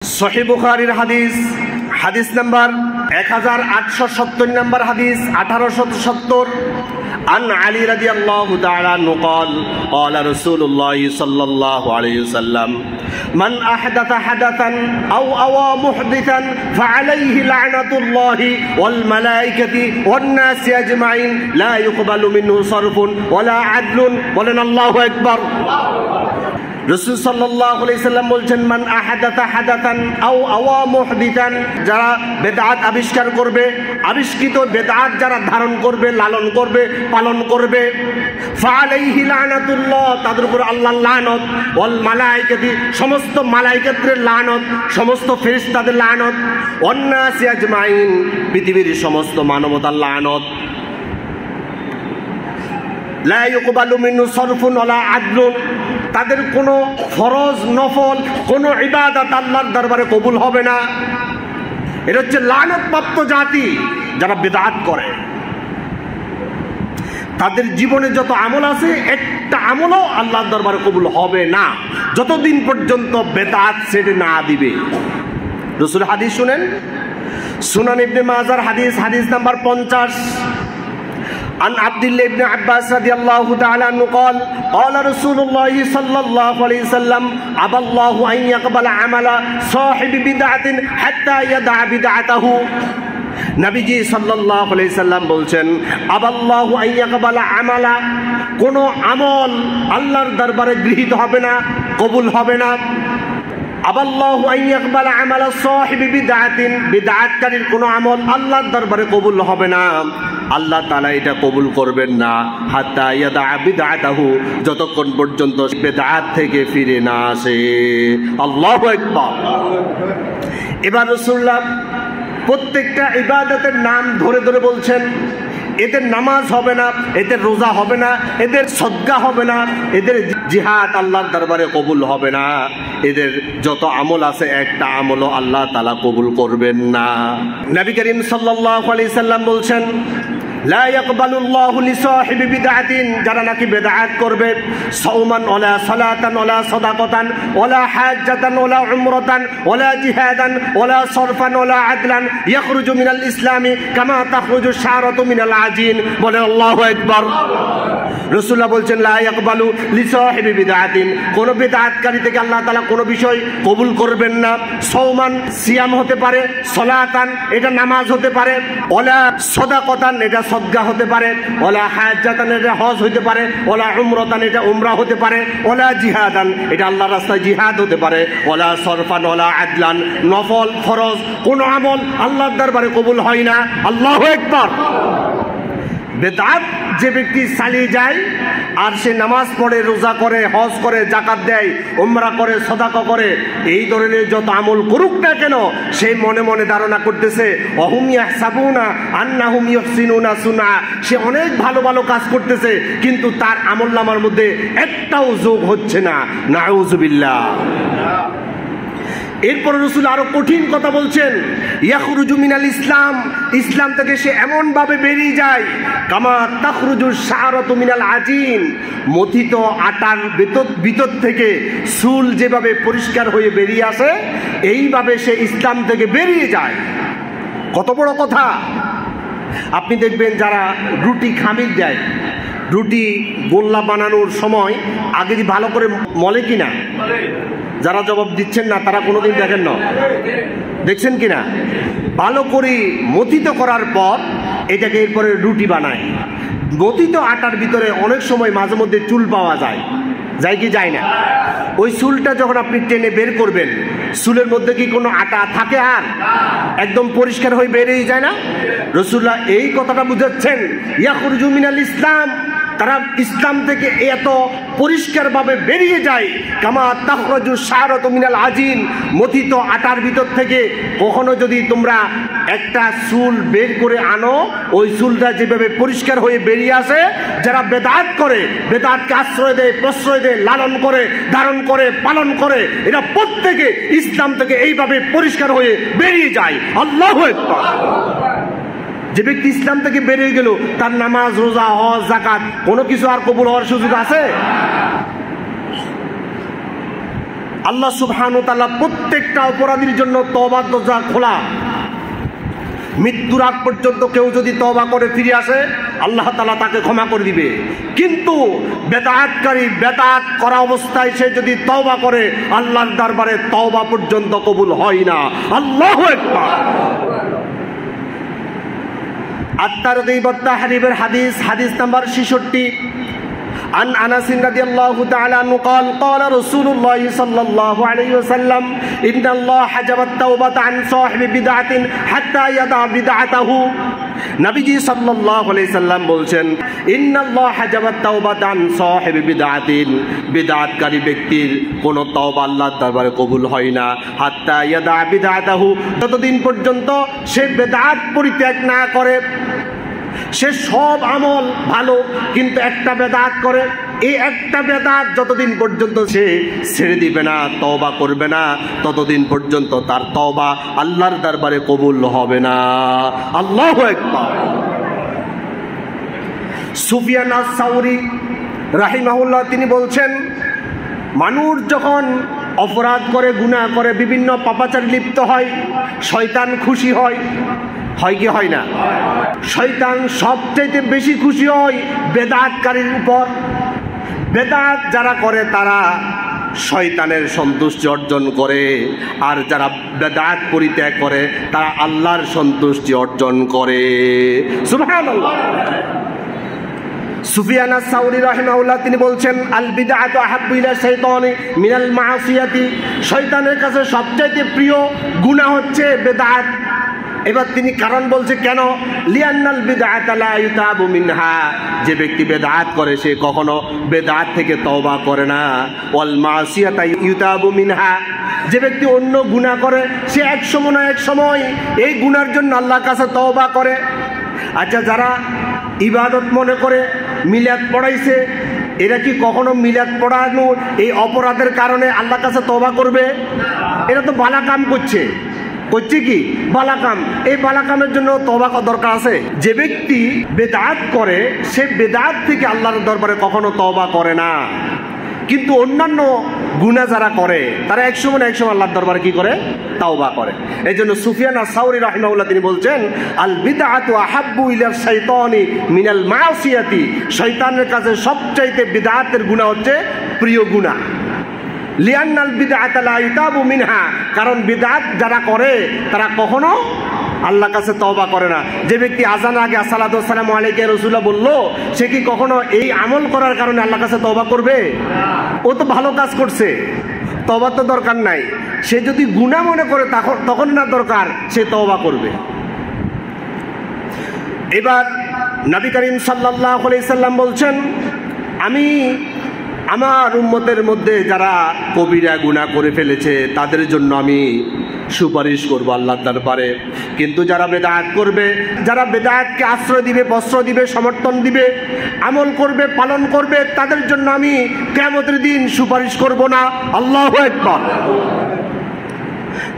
সহিহ বুখারীর হাদিস, হাদিস নাম্বার 1870 নম্বর হাদিস, 1870। عن علي رضي الله تعالى عنه قال قال رسول الله صلى الله عليه وسلم من أحدث حدثا أو أوى محدثا فعليه لعنة الله والملائكة والناس أجمعين لا يقبل منه صرف ولا عدل ولنا الله أكبر। রাসূল সাল্লাল্লাহু আলাইহি সাল্লাম বলছেন, মান আহাদাতা হাদাতান আও আওয়া মুহদিতান, যারা বেদআত আবিষ্কার করবে, আবিষ্কৃত বেদআত যারা ধারণ করবে, লালন করবে, পালন করবে, ফাআলাইহি লানাতুল্লাহ, তাদের উপর আল্লাহর লানত, ওয়াল মালায়েকাতি, সমস্ত মালায়েকাতের লানত, সমস্ত ফেরেশতাদের লানত, ওয়ান নাসি আজমাইন, পৃথিবীর সমস্ত মানবতার লানত। লা ইউকবালু মিনহু সরফুন ওয়ালা আদলুন, তাদের কোনো ফরজ নফল কোনো ইবাদত আল্লাহর দরবারে কবুল হবে না। এটা হচ্ছে লানতপ্রাপ্ত জাতি যারা বিদআত করে। তাদের জীবনে যত আমল আছে একটা আমলও আল্লাহর দরবারে কবুল হবে না যতদিন পর্যন্ত বিদআত ছেড়ে না দিবে। রাসূল হাদিস শুনেন, সুনান ইবনে মাজার হাদিস, হাদিস নাম্বার 50। عن عبد الله بن عباس رضي الله تعالى عنه قال قال رسول الله صلى الله عليه وسلم أبى الله أن يقبل عمل صاحب بدعة حتى يدع بدعته। নবীজি সাল্লাল্লাহু আলাইহি সাল্লাম বলছেন, আবাল্লাহু আন ইয়াকবালা আমালা, কোন আমল আল্লাহর দরবারে গৃহীত হবে না, কবুল হবে না। আবাল্লাহু আন ইয়াকবালা আমালা সাহিবি বিদআতিন, বিদআতকারীর কোন আমল আল্লাহর দরবারে কবুল হবে না, আল্লাহ তাআলা এটা কবুল করবেন না, হাত্তা ইয়াদা বিদআতাহু, যতক্ষণ পর্যন্ত বিদআত থেকে ফিরে না আসে। আল্লাহু আকবার। এবার রাসূলুল্লাহ প্রত্যেকটা ইবাদতের নাম ধরে ধরে বলছেন, এদের নামাজ হবে না, এদের রোজা হবে না, এদের সদকা হবে না, এদের জিহাদ আল্লাহর দরবারে কবুল হবে না, এদের যত আমল আছে একটা আমলও আল্লাহ তাআলা কবুল করবেন না। নবী করিম সাল্লাল্লাহু আলাইহি সাল্লাম বলছেন, লা ইয়াকবালুল্লাহু লিসাহিবি বিদআতিন, যারা নাকি বিদআত করবে, সাওমান ওয়ালা সালাতান ওয়ালা সাদাকাতান ওয়ালা হাজ্জাতান ওয়ালা উমরাতান ওয়ালা জিহাদান ওয়ালা সরফান ওয়ালা আদলান ইয়াখরুজু মিনাল ইসলামি কামা তাখরুজু শারাতু মিনাল আজিন। বলেন আল্লাহু আকবার। রাসূলুল্লাহ বলছেন, লা ইয়াকবালু লিসাহিবি বিদআতিন, কোন বিদআতকারী থেকে আল্লাহ তাআলা কোন বিষয় কবুল করবেন না। সাওমান, সিয়াম হতে পারে, সালাতান, এটা নামাজ হতে পারে, ওয়ালা সাদাকাতান, এটা সদকা হতে পারে, ওলা হাজ্জাতান, এটা হজ হতে পারে, ওলা উমরাতান, এটা উমরা হতে পারে, ওলা জিহাদান, এটা আল্লাহর রাস্তায় জিহাদ হতে পারে, ওলা সরফান ওলা আদলান, নফল ফরজ কোন আমল আল্লাহর দরবারে কবুল হয় না। আল্লাহু আকবার। বেদআত যে ব্যক্তি চালিয়ে যায় আর সে নামাজ পড়ে, রোজা করে, হজ করে, যাকাত দেয়, উমরা করে, সাদাকা করে, এই ধরনের যত আমল করুক না কেন, সে মনে মনে ধারণা করতেছে অহুম ইয়াহসাবুনা আন্নাহুম ইহসিনুনা সুনা, সে অনেক ভালো ভালো কাজ করতেছে, কিন্তু তার আমলনামার মধ্যে একটাও যোগ হচ্ছে না। নাউযুবিল্লাহ। এরপর রাসূল আরো কঠিন কথা বলছেন, ইয়াখরুজু মিনাল ইসলাম, ইসলাম থেকে সে এমন ভাবে বেরিয়ে যায়, কামা তাখরুজু শারাতু মিনাল আজিন, মথিত আটার ভিতর থেকে চুল যেভাবে পরিষ্কার হয়ে বেরিয়ে আসে, এইভাবে সে ইসলাম থেকে বেরিয়ে যায়। কত বড় কথা। আপনি দেখবেন যারা রুটি খামির দেয়, রুটি গোল্লা বানানোর সময় আগে ভালো করে মলে কিনা, যারা জবাব দিচ্ছেন না তারা কোনোদিন দেখেন না, দেখছেন কিনা, ভালো করে মথিত করার পর এটাকে এরপরে রুটি বানায়। মথিত আটার ভিতরে অনেক সময় মাঝে মধ্যে চুল পাওয়া যায়, যায় কি যায় না? ওই চুলটা যখন আপনি টেনে বের করবেন, চুলের মধ্যে কি কোনো আটা থাকে? আর একদম পরিষ্কার হয়ে বেরিয়ে যায় না? রাসূলুল্লাহ এই কথাটা বুঝাচ্ছেন, ইয়াখরুজু মিনাল ইসলাম, তারা ইসলাম থেকে এত পরিষ্কারভাবে বেরিয়ে যায়, কামা তাখরুজু শারাতু মিনাল আজিন, মথিত আটার ভিতর থেকে কখনো যদি তোমরা একটা চুল বের করে আনো, ওই চুলটা যেভাবে পরিষ্কার হয়ে বেরিয়ে আসে, যারা বেদআত করে, বেদআতকে আশ্রয় দেয়, প্রশ্রয় দেয়, লালন করে, ধারণ করে, পালন করে, এরা প্রত্যেকে ইসলাম থেকে এইভাবে পরিষ্কার হয়ে বেরিয়ে যায়। আল্লাহু আকবার। যে ব্যক্তি ইসলাম থেকে বেরিয়ে গেল, তার নামাজ, রোজা, হজ, যাকাত কোনো কিছু আর কবুল হওয়ার সুযোগ আছে? আল্লাহ সুবহানাহু ওয়া তাআলা প্রত্যেকটা অপরাধীর জন্য তওবার দরজা খোলা। মৃত্যুর আগ পর্যন্ত কেউ যদি তওবা করে ফিরে আসে আল্লাহ তাআলা তাকে ক্ষমা করে দিবে। কিন্তু বেদাতকারী বেদাত করা অবস্থায় সে যদি তওবা করে আল্লাহর দরবারে তওবা পর্যন্ত কবুল হয় না। আল্লাহু আকবার। আত-তারগীব ওয়াত-তাহরীবের হাদিস নাম্বার 66 عن أنس رضي الله تعالى عنه قال قال رسول الله صلى الله عليه وسلم إن الله حجب التوبة عن صاحب بدعة حتى يدع بدعته। নবীজি সাল্লাল্লাহু আলাইহি সাল্লাম বলছেন ইন্নাল্লাহ হাজাবাত তাওবাত আন সাহিবি বিদআতিন, বিদআতকারী ব্যক্তির কোন তওবা আল্লাহর দরবারে কবুল হয় না হাত্তা ইয়াদা বিদআতাহু, ততদিন পর্যন্ত সে বিদআত পরিত্যাগ না করে। সে সব আমল ভালো কিন্তু একটা বেদাত করে, এই একটা বেদাত যতদিন পর্যন্ত সে ছেড়ে দিবে না, তওবা করবে না, ততদিন পর্যন্ত তার তওবা আল্লাহর দরবারে কবুল হবে না। আল্লাহু আকবার। সুফিয়ান আস-সাউরি রাহিমাহুল্লাহ তিনি বলছেন মানুষ যখন অপরাধ করে, গুনাহ করে, বিভিন্ন পাপাচারে লিপ্ত হয়, শয়তান খুশি হয়। হয় কি হয় না? শয়তান সবচেয়ে বেশি খুশি হয় বেদাতকারীর উপর। বেদাত যারা করে তারা শয়তানের সন্তুষ্টি অর্জন করে, আর যারা বেদাত পরিত্যাগ করে তারা আল্লাহর সন্তুষ্টি অর্জন করে। সুবহানাল্লাহ। সুফিয়ান আস-সাউরি রাহিমাহুল্লাহ তিনি বলছেন আল বিদআতু আহাব্বু ইলা শাইতানি মিনাল মাআসিয়াতি, শয়তানের কাছে সবচেয়ে প্রিয় গুনাহ হচ্ছে বেদাত। এবার তিনি কারণ বলছে কেন, লিআন্নাল বিদআতা লা ইউতাবু মিনহা, যে ব্যক্তি বেদাত করে সে কখনো বেদাত থেকে তওবা করে না। ওয়াল মাআসিয়াতা ইউতাবু মিনহা, যে ব্যক্তি অন্য গুনাহ করে সে এক সময় না এক সময় এই গুনার জন্য আল্লাহর কাছে তওবা করে। আচ্ছা, যারা ইবাদত মনে করে মিলাদ পড়াইছে, এরা কি কখনো মিলাদ পড়ানোর এই অপরাধের কারণে আল্লাহর কাছে তওবা করবে? এরা তো ভালো কাম করছে কি বালা কাম, এই বালা কামের জন্য তওবা দরকার আছে। যে ব্যক্তি বেদাত করে সে বেদাত থেকে আল্লাহর দরবারে কখনো তওবা করে না, কিন্তু অন্যান্য গুনাহ যারা করে তারা একসময় আল্লাহর দরবারে কি করে? তওবা করে। এই জন্য সুফিয়ান আস-সাউরি রাহিমাহুল্লাহ তিনি বলছেন আল বিদআতু আহাব্বু ইলা শাইতানি মিনাল মাআসিয়াতি, শয়তানের কাছে সবচাইতে বিদআতের গুনাহ হচ্ছে প্রিয় গুনাহ। লিআন্নাল বিদআতা লা ইউতাবু মিনহা, কারণ বিদআত যারা করে তারা কখনো আল্লাহর কাছে তওবা করে না। যে ব্যক্তি আজানের আগে আসসালাতু ওয়াসসালামু আলাইকা ইয়া রাসূলুল্লাহ বললো, সে কি কখনো এই আমল করার কারণে আল্লাহর কাছে তওবা করবে? ও তো ভালো কাজ করছে, তওবার তো দরকার নাই। সে যদি গুনাহ মনে করে তখন না দরকার, সে তওবা করবে। এবার নবী করিম সাল্লাল্লাহু আলাইহি সাল্লাম বলছেন আমি আমার উম্মতের মধ্যে যারা কবিরা গুনাহ করে ফেলেছে তাদের জন্য আমি সুপারিশ করব আল্লাহর দরবারে। কিন্তু যারা বেদাত করবে, যারা বেদাতকে আশ্রয় দিবে, প্রশ্রয় দিবে, সমর্থন দিবে, আমল করবে, পালন করবে, তাদের জন্য আমি কিয়ামতের দিন সুপারিশ করব না। আল্লাহু আকবার।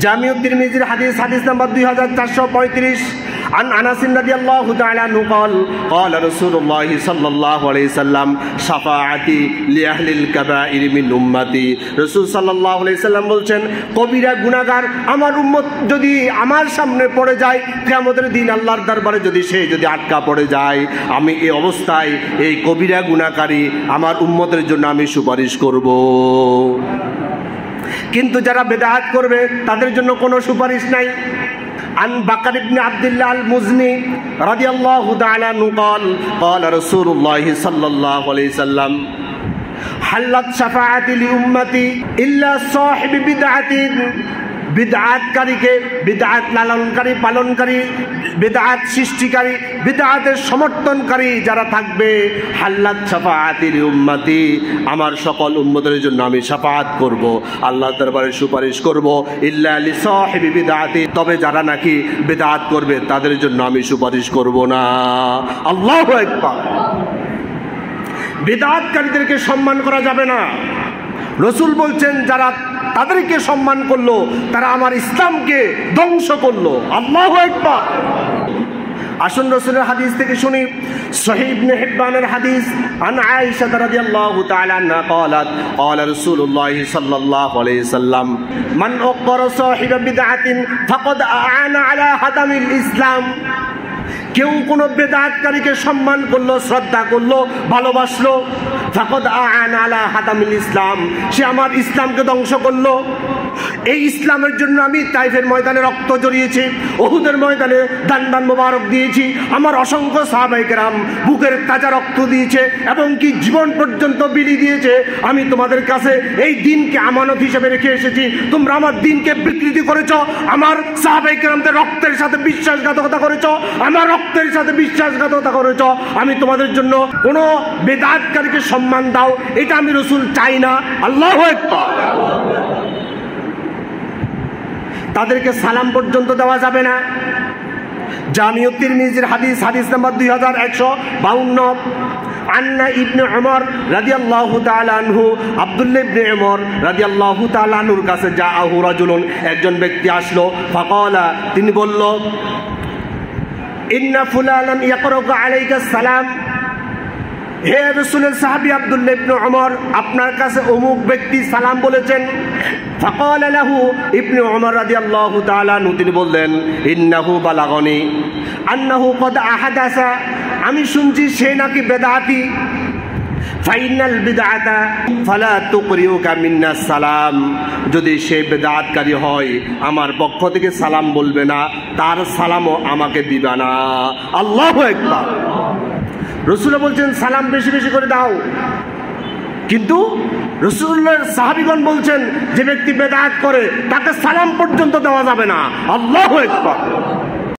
জামিউত তিরমিজির হাদিস নাম্বার 2435 عن أنس رضي الله تعالى عنه قال رسول الله صلى الله عليه وسلم شفاعتي لأهل الكبائر من أمتي। রাসূল সাল্লাল্লাহু আলাইহি সাল্লাম বলছেন কবিরা গুনাহগার আমার উম্মত যদি আমার সামনে পড়ে যায় কিয়ামতের দিন আল্লাহর দরবারে যদি আটকা পড়ে যায়, আমি এই অবস্থায় এই কবিরা গুনাহকারী আমার উম্মতের জন্য আমি সুপারিশ করব। কিন্তু যারা বেদাত করবে তাদের জন্য কোনো সুপারিশ নাই। عن بكر بن عبد الله المزني رضي الله تعالى عنه قال رسول الله صلى الله عليه وسلم حلت شفاعتي لأمتي إلا صاحب بدعة। বিদআতকারীকে, বিদআত লালনকারী, পালনকারী, বিদআত সৃষ্টিকারী, বিদআতের সমর্থনকারী যারা থাকবে, হাল্লাত শাফাআতি লিউম্মতি, আমার সকল উম্মতের জন্য আমি শাফাআত করব, আল্লাহর দরবারে সুপারিশ করব। ইল্লা লিসাহিবি বিদআতি, তবে যারা নাকি বিদআত করবে তাদের জন্য আমি সুপারিশ করব না। আল্লাহু আকবার। বিদআতকারীদেরকে সম্মান করা যাবে না। রাসূল বলছেন যারা তাদেরকে সম্মান করলো তারা আমার ইসলামকে ধ্বংস করলো। আল্লাহু আকবার। আসুন রাসূলের হাদিস থেকে শুনি। সহিহ ইবনে হিব্বানের হাদিস, আন আয়েশা রাদিয়াল্লাহু তাআলা আনহা قالت قال رسول الله صلى الله عليه وسلم من أقر صاحب بدعة فقد أعان على هدم الإسلام। কেউ কোন বেদাতকারীকে সম্মান করলো, শ্রদ্ধা করলো, ভালোবাসলো, ফাকাদ আ'আনা আলা হাদামিল ইসলাম, সে আমার ইসলামকে ধ্বংস করলো। এই ইসলামের জন্য আমি তাইফের ময়দানে রক্ত জড়িয়েছি, উহুদের ময়দানে দান মোবারক দিয়েছি, আমার অসংখ্য সাহাবায়ে কেরাম বুকের তাজা রক্ত দিয়েছে এবং কি জীবন পর্যন্ত বিলি দিয়েছে। আমি তোমাদের কাছে এই দিনকে আমানত হিসেবে রেখে এসেছি, তোমরা আমার দিনকে বিকৃতি করেছো, আমার সাহাবায়ে কেরামদের রক্তের সাথে বিশ্বাসঘাতকতা করেছো, আমার রক্তের সাথে বিশ্বাসঘাতকতা করেছো। আমি তোমাদের জন্য কোনো বেদাতকারীকে সম্মান দাও, এটা আমি রাসূল চাই না। আল্লাহু আকবার। তাদেরকে সালাম পর্যন্ত দেওয়া যাবে না। জামিউ তিরমিজির হাদিস, হাদিস নাম্বার 2152, আন্না ইবনে উমর রাদিয়াল্লাহু তাআলা আনহু, আব্দুল্লাহ ইবনে উমর রাদিয়াল্লাহু তাআলা আনহুর কাছে জাআহু রাজুলুন, একজন ব্যক্তি আসলো, ফাকালা, তিনি বলল, ইন্না ফুলানান ইয়াকরাউ আলাইকা সালাম। হে রাসূলের সাহাবী আব্দুল্লাহ ইবনে উমর, আপনার কাছে অমুক ব্যক্তি সালাম বলেছেন। ফাকালা লাহু ইবনে উমর রাদিয়াল্লাহু তাআলা আনহু, তিনি বললেন, ইন্নাহু বালাগনি আন্নাহু ক্বাদ আহাদাসা, আমি শুনছি সে নাকি বেদাতি। ফাইনাল বিদআতা ফালা তুকরিউকা মিন্নাস সালাম, যদি সে বেদাতকারী হয় আমার পক্ষ থেকে সালাম বলবে না, তার সালামও আমাকে দিবা না। আল্লাহু আকবার। রাসূল বলছেন সালাম বেশি বেশি করে দাও, কিন্তু রাসূলের সাহাবীগণ বলছেন যে ব্যক্তি বেদাত করে তাকে সালাম পর্যন্ত দেওয়া যাবে না। আল্লাহু আকবার।